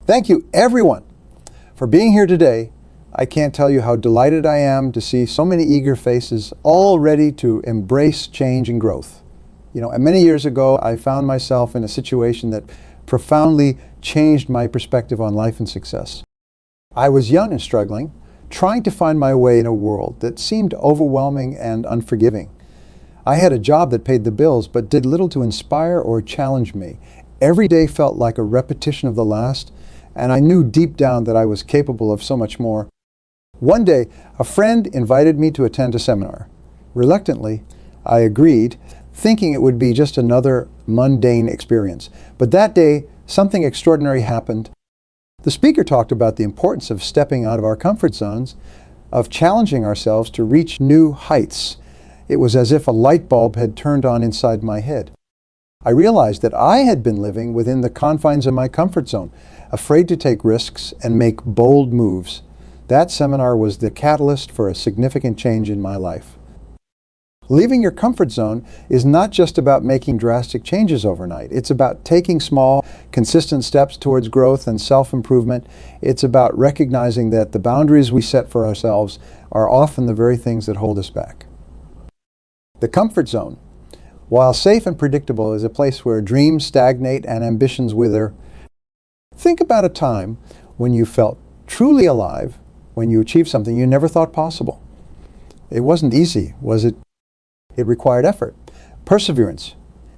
Thank you, everyone, for being here today. I can't tell you how delighted I am to see so many eager faces all ready to embrace change and growth. And many years ago, I found myself in a situation that profoundly changed my perspective on life and success. I was young and struggling, trying to find my way in a world that seemed overwhelming and unforgiving. I had a job that paid the bills, but did little to inspire or challenge me. Every day felt like a repetition of the last, and I knew deep down that I was capable of so much more. One day, a friend invited me to attend a seminar. Reluctantly, I agreed, thinking it would be just another mundane experience. But that day, something extraordinary happened. The speaker talked about the importance of stepping out of our comfort zones, of challenging ourselves to reach new heights. It was as if a light bulb had turned on inside my head. I realized that I had been living within the confines of my comfort zone, afraid to take risks and make bold moves. That seminar was the catalyst for a significant change in my life. Leaving your comfort zone is not just about making drastic changes overnight. It's about taking small, consistent steps towards growth and self-improvement. It's about recognizing that the boundaries we set for ourselves are often the very things that hold us back. The comfort zone, while safe and predictable, is a place where dreams stagnate and ambitions wither. Think about a time when you felt truly alive, when you achieved something you never thought possible. It wasn't easy, was it? It required effort, perseverance,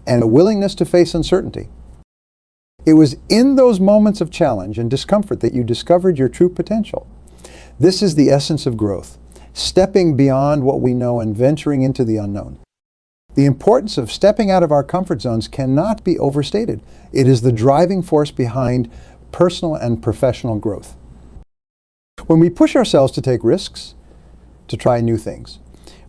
and a willingness to face uncertainty. It was in those moments of challenge and discomfort that you discovered your true potential. This is the essence of growth, stepping beyond what we know and venturing into the unknown. The importance of stepping out of our comfort zones cannot be overstated. It is the driving force behind personal and professional growth. When we push ourselves to take risks, to try new things,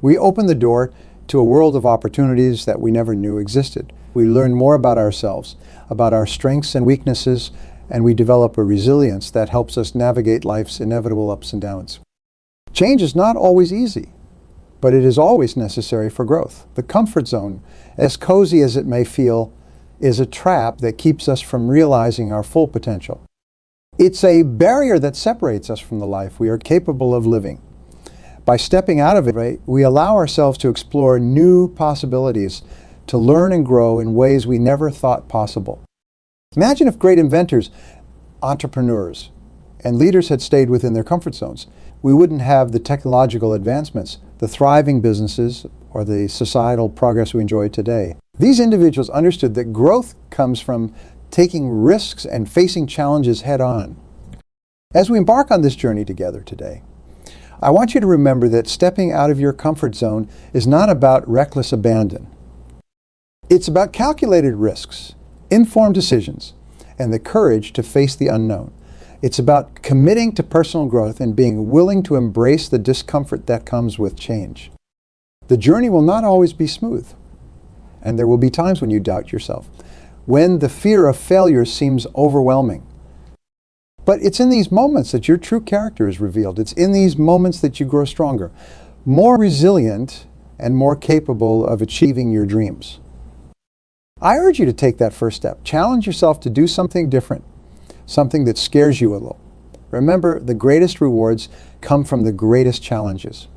we open the door to a world of opportunities that we never knew existed. We learn more about ourselves, about our strengths and weaknesses, and we develop a resilience that helps us navigate life's inevitable ups and downs. Change is not always easy, but it is always necessary for growth. The comfort zone, as cozy as it may feel, is a trap that keeps us from realizing our full potential. It's a barrier that separates us from the life we are capable of living. By stepping out of it, we allow ourselves to explore new possibilities, to learn and grow in ways we never thought possible. Imagine if great inventors, entrepreneurs, and leaders had stayed within their comfort zones. We wouldn't have the technological advancements, the thriving businesses, or the societal progress we enjoy today. These individuals understood that growth comes from taking risks and facing challenges head on. As we embark on this journey together today, I want you to remember that stepping out of your comfort zone is not about reckless abandon. It's about calculated risks, informed decisions, and the courage to face the unknown. It's about committing to personal growth and being willing to embrace the discomfort that comes with change. The journey will not always be smooth, and there will be times when you doubt yourself, when the fear of failure seems overwhelming. But it's in these moments that your true character is revealed. It's in these moments that you grow stronger, more resilient, and more capable of achieving your dreams. I urge you to take that first step. Challenge yourself to do something different, something that scares you a little. Remember, the greatest rewards come from the greatest challenges.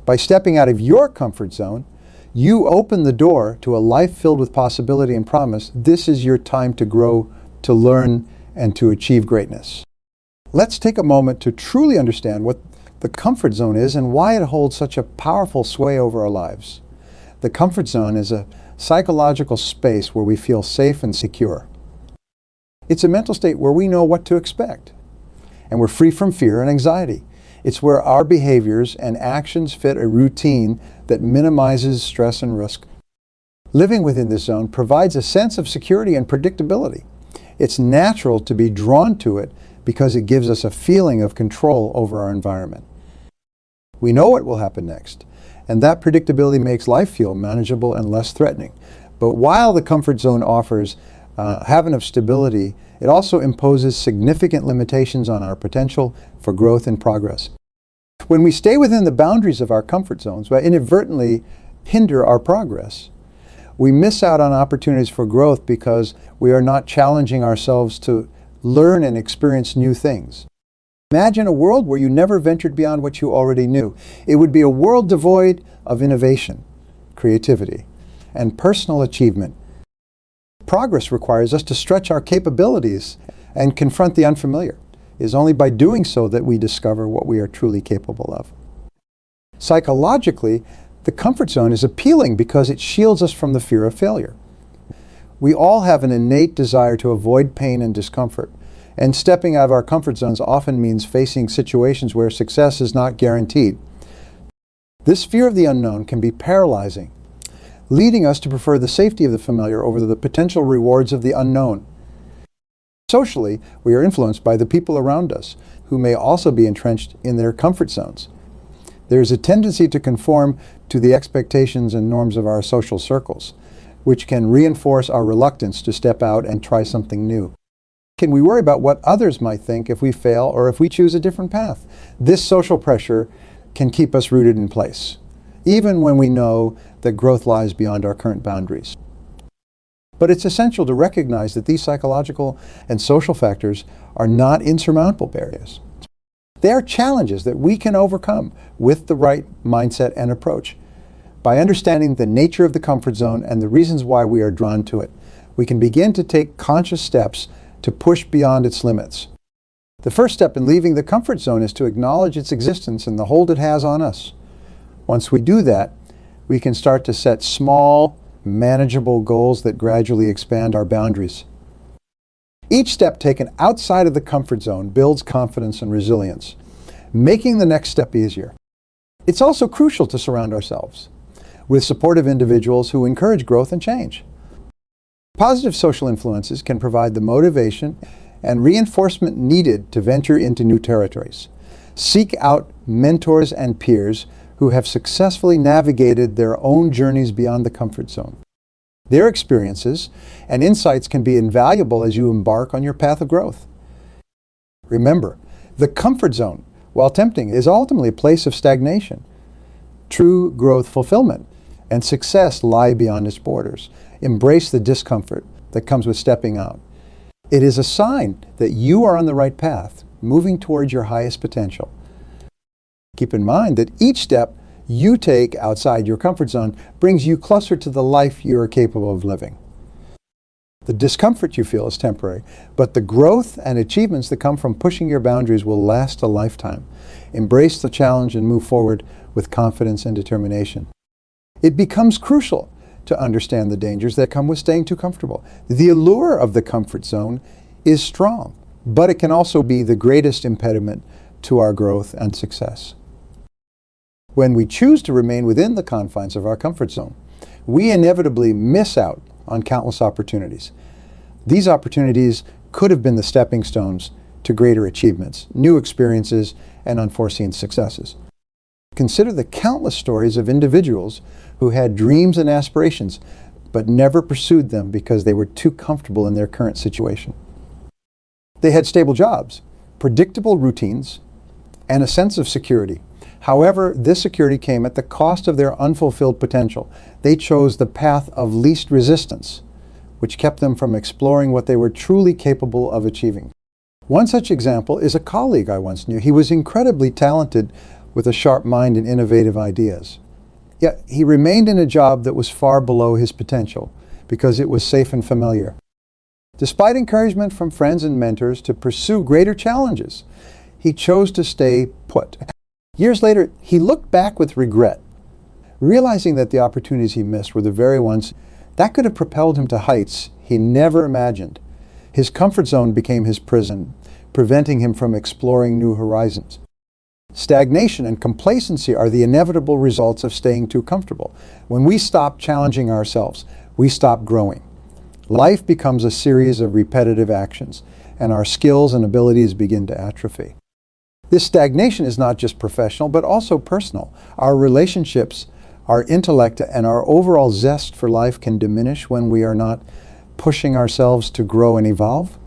By stepping out of your comfort zone, you open the door to a life filled with possibility and promise. This is your time to grow, to learn, and to achieve greatness. Let's take a moment to truly understand what the comfort zone is and why it holds such a powerful sway over our lives. The comfort zone is a psychological space where we feel safe and secure. It's a mental state where we know what to expect, and we're free from fear and anxiety. It's where our behaviors and actions fit a routine that minimizes stress and risk. Living within this zone provides a sense of security and predictability. It's natural to be drawn to it because it gives us a feeling of control over our environment. We know what will happen next, and that predictability makes life feel manageable and less threatening. But while the comfort zone offers a haven of stability, it also imposes significant limitations on our potential for growth and progress. When we stay within the boundaries of our comfort zones, we inadvertently hinder our progress. We miss out on opportunities for growth because we are not challenging ourselves to learn and experience new things. Imagine a world where you never ventured beyond what you already knew. It would be a world devoid of innovation, creativity, and personal achievement. Progress requires us to stretch our capabilities and confront the unfamiliar. It is only by doing so that we discover what we are truly capable of. Psychologically, the comfort zone is appealing because it shields us from the fear of failure. We all have an innate desire to avoid pain and discomfort, and stepping out of our comfort zones often means facing situations where success is not guaranteed. This fear of the unknown can be paralyzing, leading us to prefer the safety of the familiar over the potential rewards of the unknown. Socially, we are influenced by the people around us, who may also be entrenched in their comfort zones. There is a tendency to conform to the expectations and norms of our social circles, which can reinforce our reluctance to step out and try something new. Can we worry about what others might think if we fail or if we choose a different path? This social pressure can keep us rooted in place, even when we know that growth lies beyond our current boundaries. But it's essential to recognize that these psychological and social factors are not insurmountable barriers. They are challenges that we can overcome with the right mindset and approach. By understanding the nature of the comfort zone and the reasons why we are drawn to it, we can begin to take conscious steps to push beyond its limits. The first step in leaving the comfort zone is to acknowledge its existence and the hold it has on us. Once we do that, we can start to set small, manageable goals that gradually expand our boundaries. Each step taken outside of the comfort zone builds confidence and resilience, making the next step easier. It's also crucial to surround ourselves with supportive individuals who encourage growth and change. Positive social influences can provide the motivation and reinforcement needed to venture into new territories. Seek out mentors and peers who have successfully navigated their own journeys beyond the comfort zone. Their experiences and insights can be invaluable as you embark on your path of growth. Remember, the comfort zone, while tempting, is ultimately a place of stagnation. True growth, fulfillment, and success lie beyond its borders. Embrace the discomfort that comes with stepping out. It is a sign that you are on the right path, moving towards your highest potential. Keep in mind that each step you take outside your comfort zone brings you closer to the life you are capable of living. The discomfort you feel is temporary, but the growth and achievements that come from pushing your boundaries will last a lifetime. Embrace the challenge and move forward with confidence and determination. It becomes crucial to understand the dangers that come with staying too comfortable. The allure of the comfort zone is strong, but it can also be the greatest impediment to our growth and success. When we choose to remain within the confines of our comfort zone, we inevitably miss out on countless opportunities. These opportunities could have been the stepping stones to greater achievements, new experiences, and unforeseen successes. Consider the countless stories of individuals who had dreams and aspirations, but never pursued them because they were too comfortable in their current situation. They had stable jobs, predictable routines, and a sense of security. However, this security came at the cost of their unfulfilled potential. They chose the path of least resistance, which kept them from exploring what they were truly capable of achieving. One such example is a colleague I once knew. He was incredibly talented with a sharp mind and innovative ideas. Yet he remained in a job that was far below his potential because it was safe and familiar. Despite encouragement from friends and mentors to pursue greater challenges, he chose to stay put. Years later, he looked back with regret, realizing that the opportunities he missed were the very ones that could have propelled him to heights he never imagined. His comfort zone became his prison, preventing him from exploring new horizons. Stagnation and complacency are the inevitable results of staying too comfortable. When we stop challenging ourselves, we stop growing. Life becomes a series of repetitive actions, and our skills and abilities begin to atrophy. This stagnation is not just professional, but also personal. Our relationships, our intellect, and our overall zest for life can diminish when we are not pushing ourselves to grow and evolve.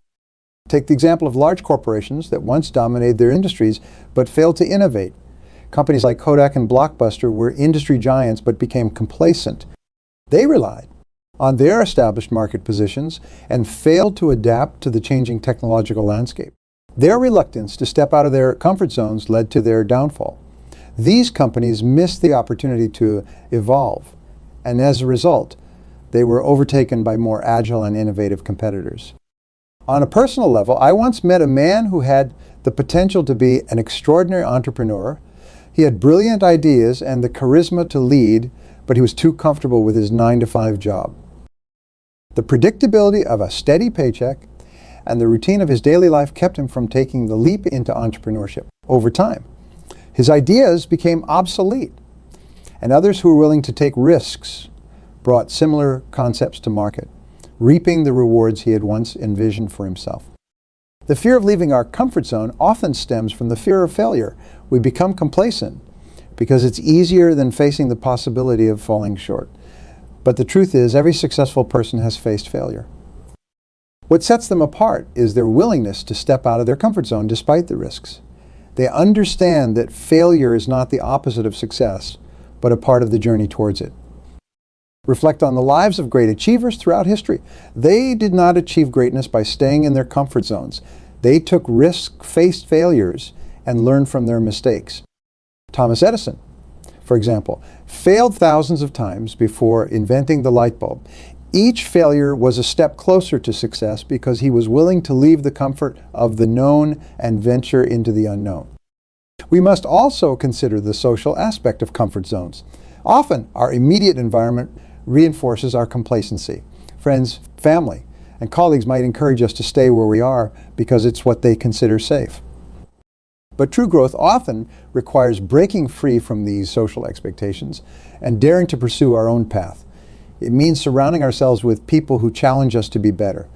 Take the example of large corporations that once dominated their industries but failed to innovate. Companies like Kodak and Blockbuster were industry giants but became complacent. They relied on their established market positions and failed to adapt to the changing technological landscape. Their reluctance to step out of their comfort zones led to their downfall. These companies missed the opportunity to evolve, and as a result, they were overtaken by more agile and innovative competitors. On a personal level, I once met a man who had the potential to be an extraordinary entrepreneur. He had brilliant ideas and the charisma to lead, but he was too comfortable with his 9-to-5 job. The predictability of a steady paycheck and the routine of his daily life kept him from taking the leap into entrepreneurship. Over time, his ideas became obsolete, and others who were willing to take risks brought similar concepts to market, reaping the rewards he had once envisioned for himself. The fear of leaving our comfort zone often stems from the fear of failure. We become complacent because it's easier than facing the possibility of falling short. But the truth is, every successful person has faced failure. What sets them apart is their willingness to step out of their comfort zone despite the risks. They understand that failure is not the opposite of success, but a part of the journey towards it. Reflect on the lives of great achievers throughout history. They did not achieve greatness by staying in their comfort zones. They took risks, faced failures, and learned from their mistakes. Thomas Edison, for example, failed thousands of times before inventing the light bulb. Each failure was a step closer to success because he was willing to leave the comfort of the known and venture into the unknown. We must also consider the social aspect of comfort zones. Often, our immediate environment reinforces our complacency. Friends, family, and colleagues might encourage us to stay where we are because it's what they consider safe. But true growth often requires breaking free from these social expectations and daring to pursue our own path. It means surrounding ourselves with people who challenge us to be better,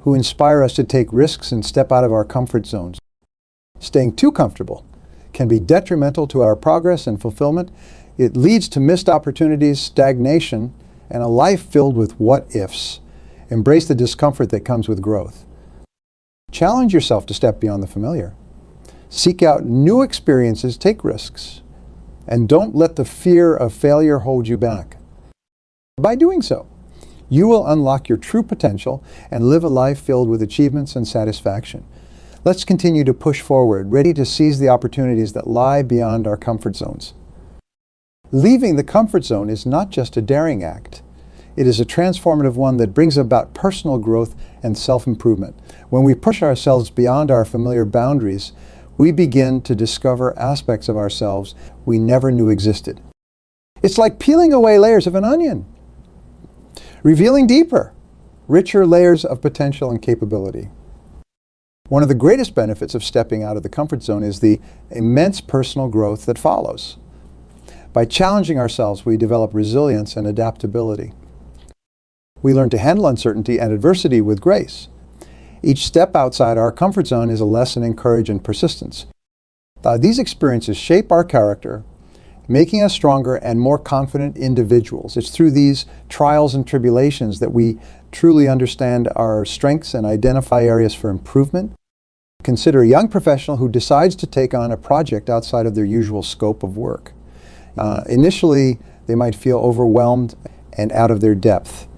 who inspire us to take risks and step out of our comfort zones. Staying too comfortable can be detrimental to our progress and fulfillment. It leads to missed opportunities, stagnation, and a life filled with what-ifs. Embrace the discomfort that comes with growth. Challenge yourself to step beyond the familiar. Seek out new experiences, take risks, and don't let the fear of failure hold you back. By doing so, you will unlock your true potential and live a life filled with achievements and satisfaction. Let's continue to push forward, ready to seize the opportunities that lie beyond our comfort zones. Leaving the comfort zone is not just a daring act. It is a transformative one that brings about personal growth and self-improvement. When we push ourselves beyond our familiar boundaries, we begin to discover aspects of ourselves we never knew existed. It's like peeling away layers of an onion, revealing deeper, richer layers of potential and capability. One of the greatest benefits of stepping out of the comfort zone is the immense personal growth that follows. By challenging ourselves, we develop resilience and adaptability. We learn to handle uncertainty and adversity with grace. Each step outside our comfort zone is a lesson in courage and persistence. These experiences shape our character, making us stronger and more confident individuals. It's through these trials and tribulations that we truly understand our strengths and identify areas for improvement. Consider a young professional who decides to take on a project outside of their usual scope of work. Initially, they might feel overwhelmed and out of their depth.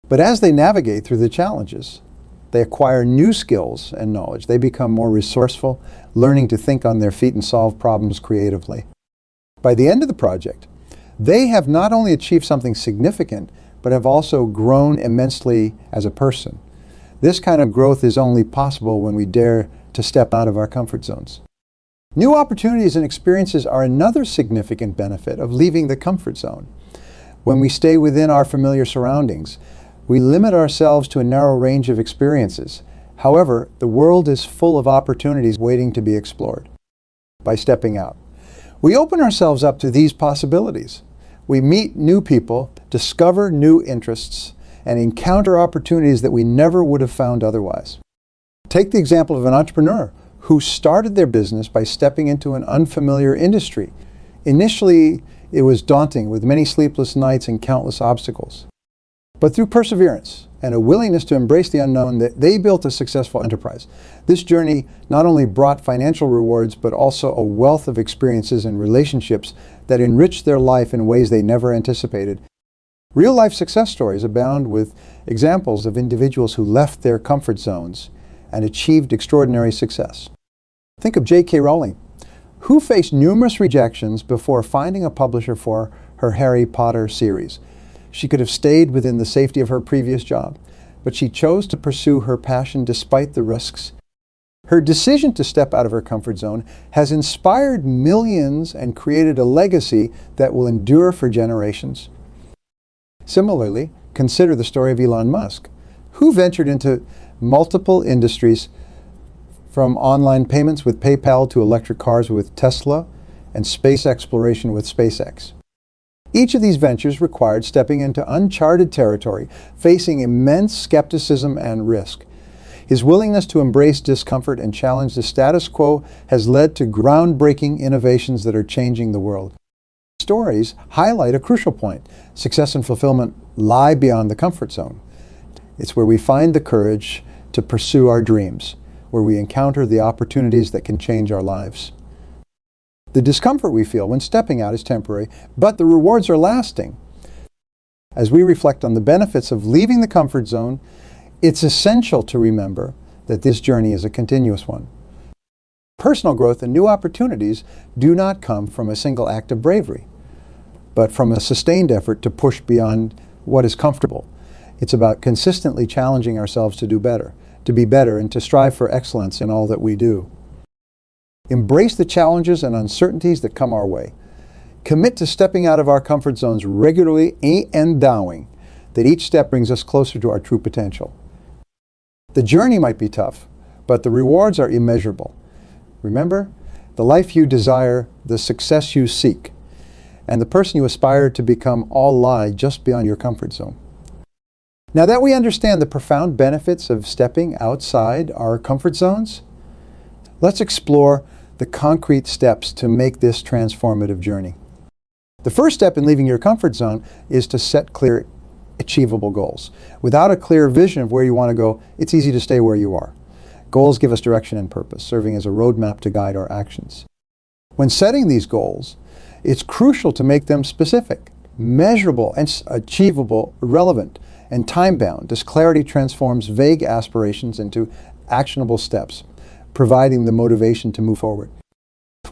But as they navigate through the challenges, they acquire new skills and knowledge. They become more resourceful, learning to think on their feet and solve problems creatively. By the end of the project, they have not only achieved something significant, but have also grown immensely as a person. This kind of growth is only possible when we dare to step out of our comfort zones. New opportunities and experiences are another significant benefit of leaving the comfort zone. When we stay within our familiar surroundings, we limit ourselves to a narrow range of experiences. However, the world is full of opportunities waiting to be explored. By stepping out, we open ourselves up to these possibilities. We meet new people, discover new interests, and encounter opportunities that we never would have found otherwise. Take the example of an entrepreneur who started their business by stepping into an unfamiliar industry. Initially, it was daunting with many sleepless nights and countless obstacles. But through perseverance and a willingness to embrace the unknown, they built a successful enterprise. This journey not only brought financial rewards, but also a wealth of experiences and relationships that enriched their life in ways they never anticipated. Real-life success stories abound with examples of individuals who left their comfort zones and achieved extraordinary success. Think of J.K. Rowling, who faced numerous rejections before finding a publisher for her Harry Potter series. She could have stayed within the safety of her previous job, but she chose to pursue her passion despite the risks. Her decision to step out of her comfort zone has inspired millions and created a legacy that will endure for generations. Similarly, consider the story of Elon Musk, who ventured into multiple industries, from online payments with PayPal to electric cars with Tesla and space exploration with SpaceX. Each of these ventures required stepping into uncharted territory, facing immense skepticism and risk. His willingness to embrace discomfort and challenge the status quo has led to groundbreaking innovations that are changing the world. Stories highlight a crucial point. Success and fulfillment lie beyond the comfort zone. It's where we find the courage to pursue our dreams, where we encounter the opportunities that can change our lives. The discomfort we feel when stepping out is temporary, but the rewards are lasting. As we reflect on the benefits of leaving the comfort zone, it's essential to remember that this journey is a continuous one. Personal growth and new opportunities do not come from a single act of bravery, but from a sustained effort to push beyond what is comfortable. It's about consistently challenging ourselves to do better, to be better, and to strive for excellence in all that we do. Embrace the challenges and uncertainties that come our way. Commit to stepping out of our comfort zones regularly and vowing that each step brings us closer to our true potential. The journey might be tough, but the rewards are immeasurable. Remember, the life you desire, the success you seek, and the person you aspire to become all lie just beyond your comfort zone. Now that we understand the profound benefits of stepping outside our comfort zones, let's explore the concrete steps to make this transformative journey. The first step in leaving your comfort zone is to set clear, achievable goals. Without a clear vision of where you want to go, it's easy to stay where you are. Goals give us direction and purpose, serving as a roadmap to guide our actions. When setting these goals, it's crucial to make them specific, measurable, and achievable, relevant, and time-bound. This clarity transforms vague aspirations into actionable steps, providing the motivation to move forward.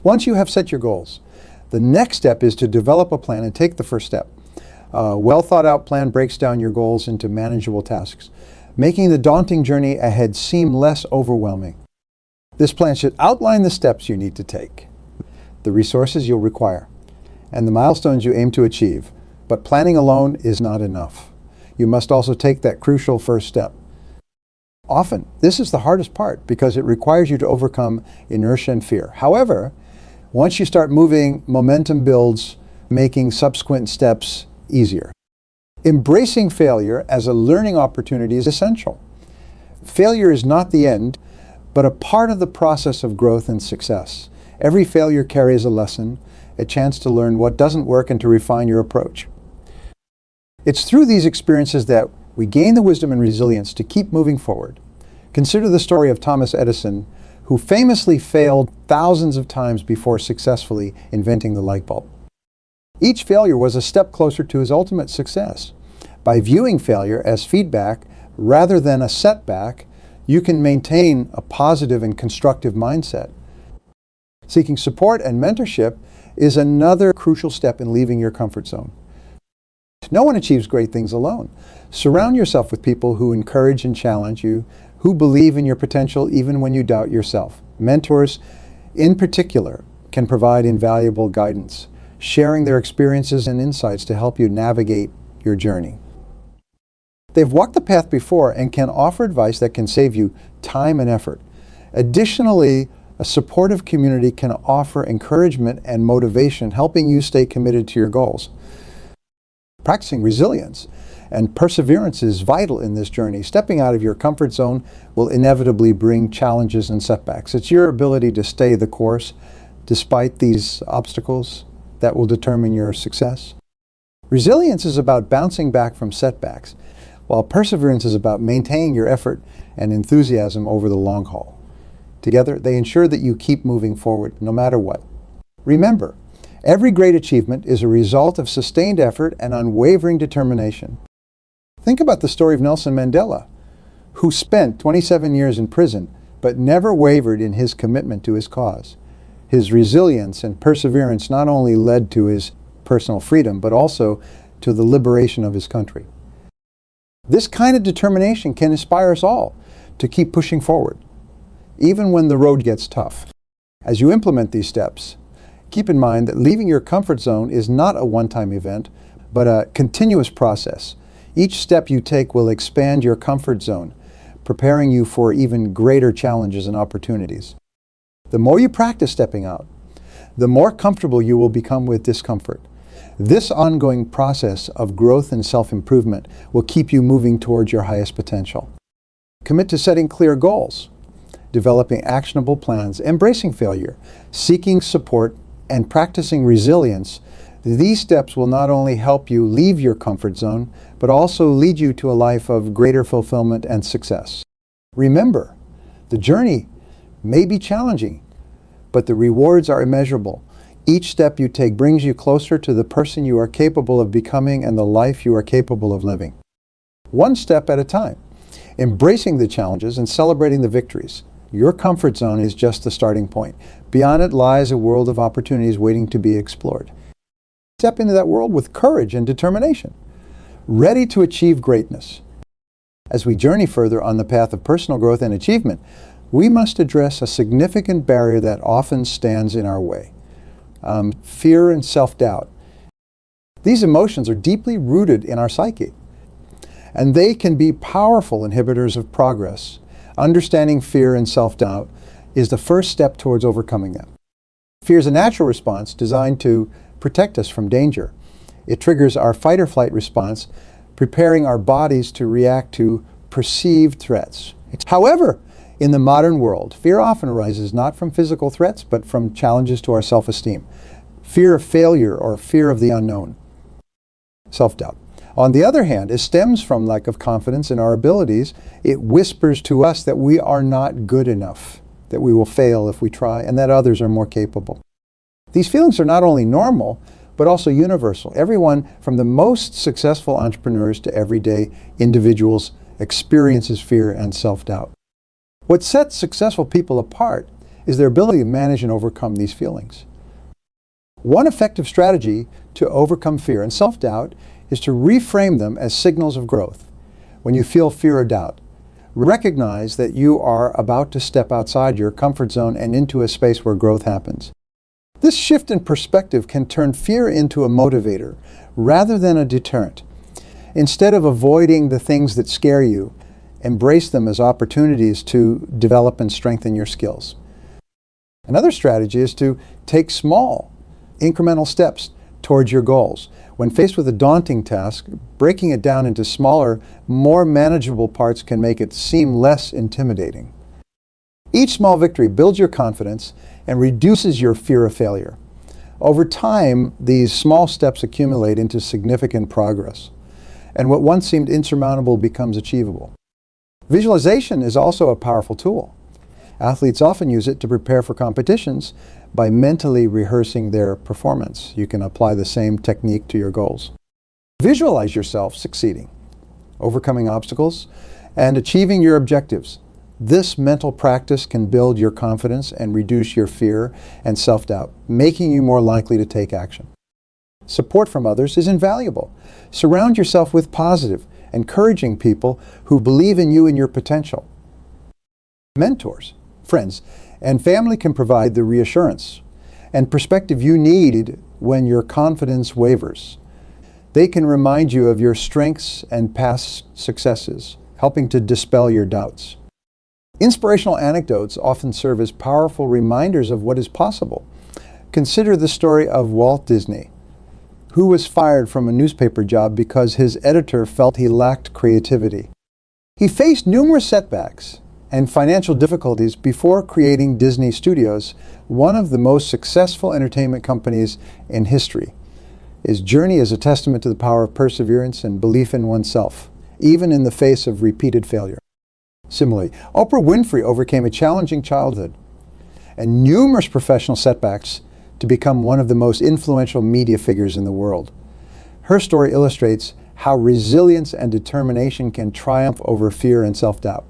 Once you have set your goals, the next step is to develop a plan and take the first step. A well-thought-out plan breaks down your goals into manageable tasks, making the daunting journey ahead seem less overwhelming. This plan should outline the steps you need to take, the resources you'll require, and the milestones you aim to achieve. But planning alone is not enough. You must also take that crucial first step. Often, this is the hardest part because it requires you to overcome inertia and fear. However, once you start moving, momentum builds, making subsequent steps easier. Embracing failure as a learning opportunity is essential. Failure is not the end, but a part of the process of growth and success. Every failure carries a lesson, a chance to learn what doesn't work and to refine your approach. It's through these experiences that we gain the wisdom and resilience to keep moving forward. Consider the story of Thomas Edison, who famously failed thousands of times before successfully inventing the light bulb. Each failure was a step closer to his ultimate success. By viewing failure as feedback rather than a setback, you can maintain a positive and constructive mindset. Seeking support and mentorship is another crucial step in leaving your comfort zone. No one achieves great things alone. Surround yourself with people who encourage and challenge you, who believe in your potential even when you doubt yourself. Mentors, in particular, can provide invaluable guidance, sharing their experiences and insights to help you navigate your journey. They've walked the path before and can offer advice that can save you time and effort. Additionally, a supportive community can offer encouragement and motivation, helping you stay committed to your goals. Practicing resilience and perseverance is vital in this journey. Stepping out of your comfort zone will inevitably bring challenges and setbacks. It's your ability to stay the course despite these obstacles that will determine your success. Resilience is about bouncing back from setbacks, while perseverance is about maintaining your effort and enthusiasm over the long haul. Together, they ensure that you keep moving forward no matter what. Remember, Every great achievement is a result of sustained effort and unwavering determination. Think about the story of Nelson Mandela, who spent 27 years in prison but never wavered in his commitment to his cause. His resilience and perseverance not only led to his personal freedom, but also to the liberation of his country. This kind of determination can inspire us all to keep pushing forward, even when the road gets tough. As you implement these steps, keep in mind that leaving your comfort zone is not a one-time event, but a continuous process. Each step you take will expand your comfort zone, preparing you for even greater challenges and opportunities. The more you practice stepping out, the more comfortable you will become with discomfort. This ongoing process of growth and self-improvement will keep you moving towards your highest potential. Commit to setting clear goals, developing actionable plans, embracing failure, seeking support, and practicing resilience. These steps will not only help you leave your comfort zone, but also lead you to a life of greater fulfillment and success. Remember, the journey may be challenging, but the rewards are immeasurable. Each step you take brings you closer to the person you are capable of becoming and the life you are capable of living. One step at a time, embracing the challenges and celebrating the victories. Your comfort zone is just the starting point. Beyond it lies a world of opportunities waiting to be explored. Step into that world with courage and determination, ready to achieve greatness. As we journey further on the path of personal growth and achievement, we must address a significant barrier that often stands in our way. Fear and self-doubt. These emotions are deeply rooted in our psyche, and they can be powerful inhibitors of progress. Understanding fear and self-doubt is the first step towards overcoming them. Fear is a natural response designed to protect us from danger. It triggers our fight or flight response, preparing our bodies to react to perceived threats. However, in the modern world, fear often arises not from physical threats, but from challenges to our self-esteem. Fear of failure or fear of the unknown. Self-doubt. On the other hand, it stems from lack of confidence in our abilities. It whispers to us that we are not good enough, that we will fail if we try, and that others are more capable. These feelings are not only normal, but also universal. Everyone from the most successful entrepreneurs to everyday individuals experiences fear and self-doubt. What sets successful people apart is their ability to manage and overcome these feelings. One effective strategy to overcome fear and self-doubt is to reframe them as signals of growth. When you feel fear or doubt, recognize that you are about to step outside your comfort zone and into a space where growth happens. This shift in perspective can turn fear into a motivator rather than a deterrent. Instead of avoiding the things that scare you, embrace them as opportunities to develop and strengthen your skills. Another strategy is to take small, incremental steps towards your goals. When faced with a daunting task, breaking it down into smaller, more manageable parts can make it seem less intimidating. Each small victory builds your confidence and reduces your fear of failure. Over time, these small steps accumulate into significant progress, and what once seemed insurmountable becomes achievable. Visualization is also a powerful tool. Athletes often use it to prepare for competitions by mentally rehearsing their performance. You can apply the same technique to your goals. Visualize yourself succeeding, overcoming obstacles, and achieving your objectives. This mental practice can build your confidence and reduce your fear and self-doubt, making you more likely to take action. Support from others is invaluable. Surround yourself with positive, encouraging people who believe in you and your potential. Mentors, friends, and family can provide the reassurance and perspective you need when your confidence wavers. They can remind you of your strengths and past successes, helping to dispel your doubts. Inspirational anecdotes often serve as powerful reminders of what is possible. Consider the story of Walt Disney, who was fired from a newspaper job because his editor felt he lacked creativity. He faced numerous setbacks and financial difficulties before creating Disney Studios, one of the most successful entertainment companies in history. His journey is a testament to the power of perseverance and belief in oneself, even in the face of repeated failure. Similarly, Oprah Winfrey overcame a challenging childhood and numerous professional setbacks to become one of the most influential media figures in the world. Her story illustrates how resilience and determination can triumph over fear and self-doubt.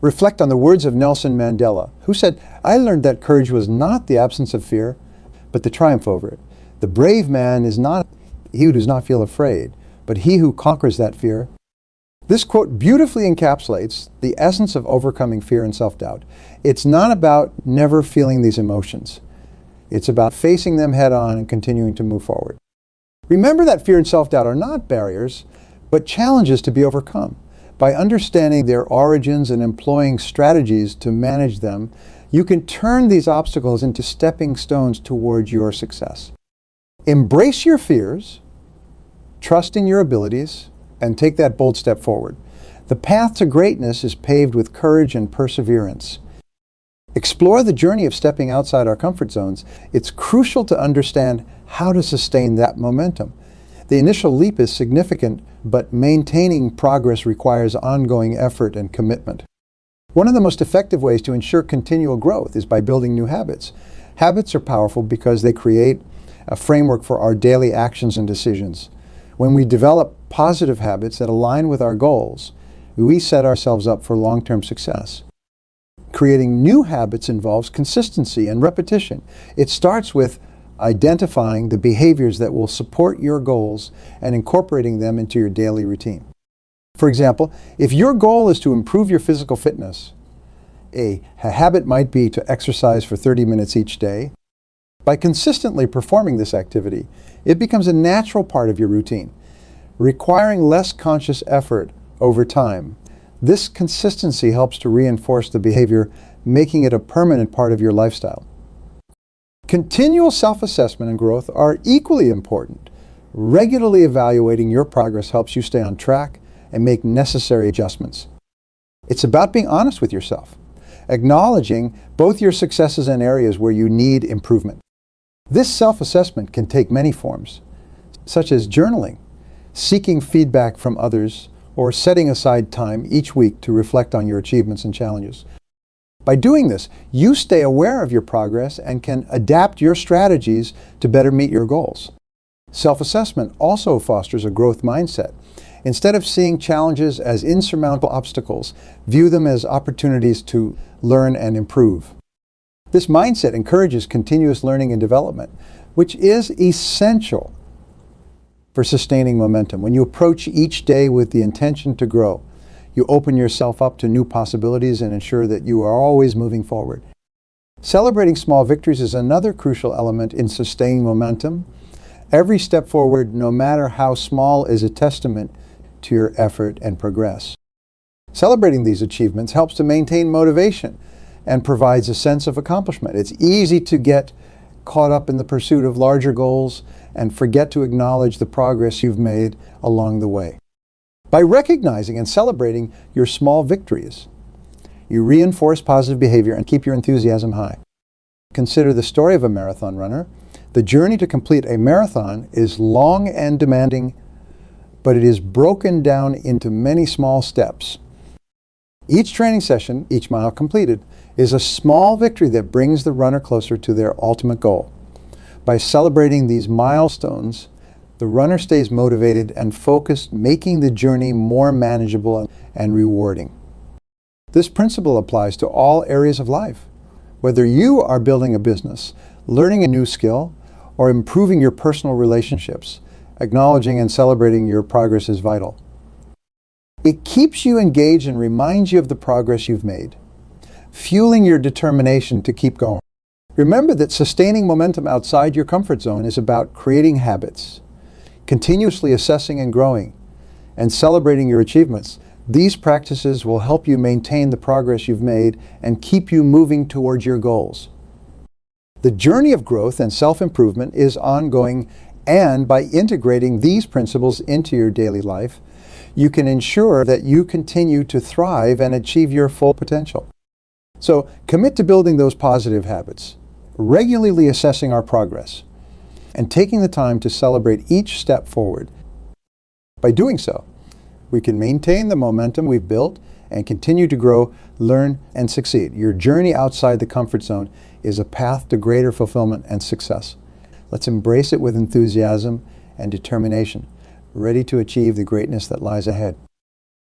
Reflect on the words of Nelson Mandela, who said, "I learned that courage was not the absence of fear, but the triumph over it. The brave man is not he who does not feel afraid, but he who conquers that fear." This quote beautifully encapsulates the essence of overcoming fear and self-doubt. It's not about never feeling these emotions. It's about facing them head on and continuing to move forward. Remember that fear and self-doubt are not barriers, but challenges to be overcome. By understanding their origins and employing strategies to manage them, you can turn these obstacles into stepping stones towards your success. Embrace your fears, trust in your abilities, and take that bold step forward. The path to greatness is paved with courage and perseverance. Explore the journey of stepping outside our comfort zones. It's crucial to understand how to sustain that momentum. The initial leap is significant, but maintaining progress requires ongoing effort and commitment. One of the most effective ways to ensure continual growth is by building new habits. Habits are powerful because they create a framework for our daily actions and decisions. When we develop positive habits that align with our goals, we set ourselves up for long-term success. Creating new habits involves consistency and repetition. It starts with identifying the behaviors that will support your goals and incorporating them into your daily routine. For example, if your goal is to improve your physical fitness, a habit might be to exercise for 30 minutes each day. By consistently performing this activity, it becomes a natural part of your routine, requiring less conscious effort over time. This consistency helps to reinforce the behavior, making it a permanent part of your lifestyle. Continual self-assessment and growth are equally important. Regularly evaluating your progress helps you stay on track and make necessary adjustments. It's about being honest with yourself, acknowledging both your successes and areas where you need improvement. This self-assessment can take many forms, such as journaling, seeking feedback from others, or setting aside time each week to reflect on your achievements and challenges. By doing this, you stay aware of your progress and can adapt your strategies to better meet your goals. Self-assessment also fosters a growth mindset. Instead of seeing challenges as insurmountable obstacles, view them as opportunities to learn and improve. This mindset encourages continuous learning and development, which is essential for sustaining momentum. When you approach each day with the intention to grow, you open yourself up to new possibilities and ensure that you are always moving forward. Celebrating small victories is another crucial element in sustaining momentum. Every step forward, no matter how small, is a testament to your effort and progress. Celebrating these achievements helps to maintain motivation and provides a sense of accomplishment. It's easy to get caught up in the pursuit of larger goals and forget to acknowledge the progress you've made along the way. By recognizing and celebrating your small victories, you reinforce positive behavior and keep your enthusiasm high. Consider the story of a marathon runner. The journey to complete a marathon is long and demanding, but it is broken down into many small steps. Each training session, each mile completed, is a small victory that brings the runner closer to their ultimate goal. By celebrating these milestones, the runner stays motivated and focused, making the journey more manageable and rewarding. This principle applies to all areas of life. Whether you are building a business, learning a new skill, or improving your personal relationships, acknowledging and celebrating your progress is vital. It keeps you engaged and reminds you of the progress you've made, fueling your determination to keep going. Remember that sustaining momentum outside your comfort zone is about creating habits, continuously assessing and growing, and celebrating your achievements. These practices will help you maintain the progress you've made and keep you moving towards your goals. The journey of growth and self-improvement is ongoing, and by integrating these principles into your daily life, you can ensure that you continue to thrive and achieve your full potential. So commit to building those positive habits, regularly assessing our progress, and taking the time to celebrate each step forward. By doing so, we can maintain the momentum we've built and continue to grow learn, and succeed. Your journey outside the comfort zone is a path to greater fulfillment and success. Let's embrace it with enthusiasm and determination, ready to achieve the greatness that lies ahead.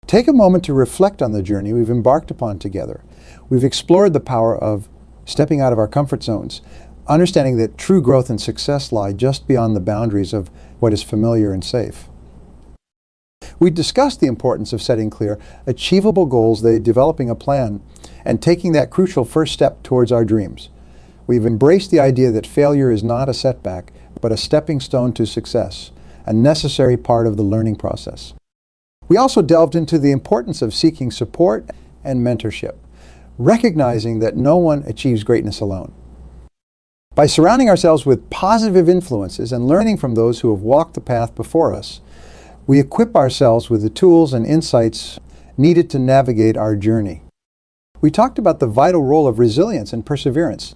Take a moment to reflect on the journey we've embarked upon together. We've explored the power of stepping out of our comfort zones, understanding that true growth and success lie just beyond the boundaries of what is familiar and safe. We discussed the importance of setting clear, achievable goals, developing a plan, and taking that crucial first step towards our dreams. We've embraced the idea that failure is not a setback, but a stepping stone to success, a necessary part of the learning process. We also delved into the importance of seeking support and mentorship, recognizing that no one achieves greatness alone. By surrounding ourselves with positive influences and learning from those who have walked the path before us, we equip ourselves with the tools and insights needed to navigate our journey. We talked about the vital role of resilience and perseverance,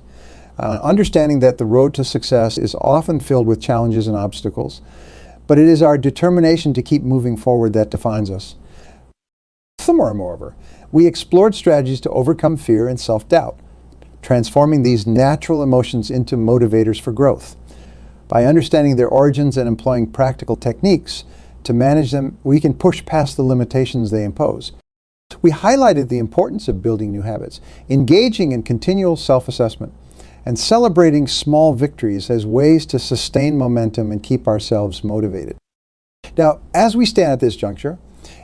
understanding that the road to success is often filled with challenges and obstacles, but it is our determination to keep moving forward that defines us. Moreover, we explored strategies to overcome fear and self-doubt, transforming these natural emotions into motivators for growth. By understanding their origins and employing practical techniques to manage them, we can push past the limitations they impose. We highlighted the importance of building new habits, engaging in continual self-assessment, and celebrating small victories as ways to sustain momentum and keep ourselves motivated. Now, as we stand at this juncture,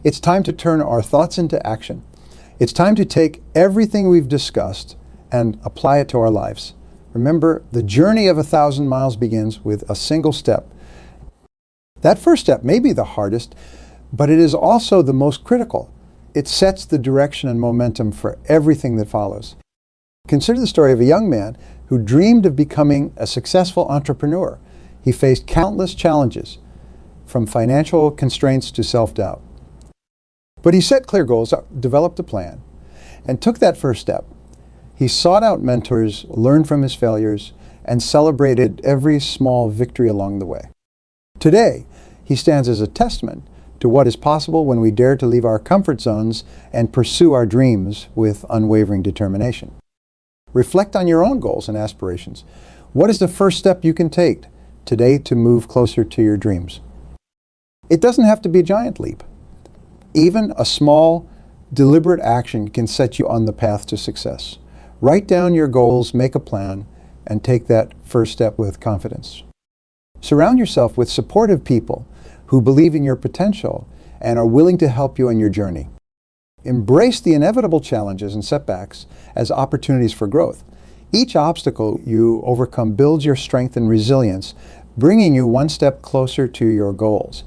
it's time to turn our thoughts into action. It's time to take everything we've discussed and apply it to our lives. Remember, the journey of 1,000 miles begins with a single step. That first step may be the hardest, but it is also the most critical. It sets the direction and momentum for everything that follows. Consider the story of a young man who dreamed of becoming a successful entrepreneur. He faced countless challenges, from financial constraints to self-doubt. But he set clear goals, developed a plan, and took that first step. He sought out mentors, learned from his failures, and celebrated every small victory along the way. Today, he stands as a testament to what is possible when we dare to leave our comfort zones and pursue our dreams with unwavering determination. Reflect on your own goals and aspirations. What is the first step you can take today to move closer to your dreams? It doesn't have to be a giant leap. Even a small, deliberate action can set you on the path to success. Write down your goals, make a plan, and take that first step with confidence. Surround yourself with supportive people who believe in your potential and are willing to help you on your journey. Embrace the inevitable challenges and setbacks as opportunities for growth. Each obstacle you overcome builds your strength and resilience, bringing you one step closer to your goals.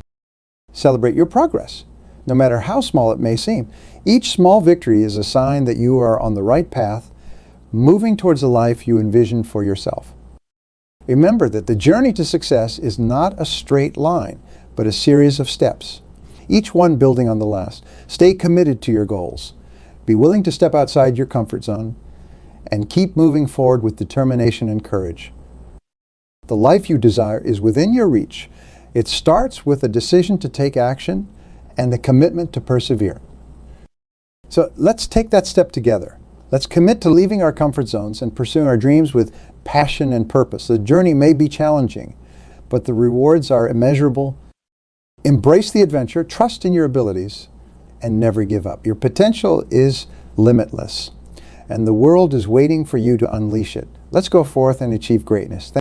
Celebrate your progress, no matter how small it may seem. Each small victory is a sign that you are on the right path, moving towards the life you envision for yourself. Remember that the journey to success is not a straight line, but a series of steps, each one building on the last. Stay committed to your goals. Be willing to step outside your comfort zone and keep moving forward with determination and courage. The life you desire is within your reach. It starts with a decision to take action and a commitment to persevere. So let's take that step together. Let's commit to leaving our comfort zones and pursuing our dreams with passion and purpose. The journey may be challenging, but the rewards are immeasurable. Embrace the adventure, trust in your abilities, and never give up. Your potential is limitless, and the world is waiting for you to unleash it. Let's go forth and achieve greatness.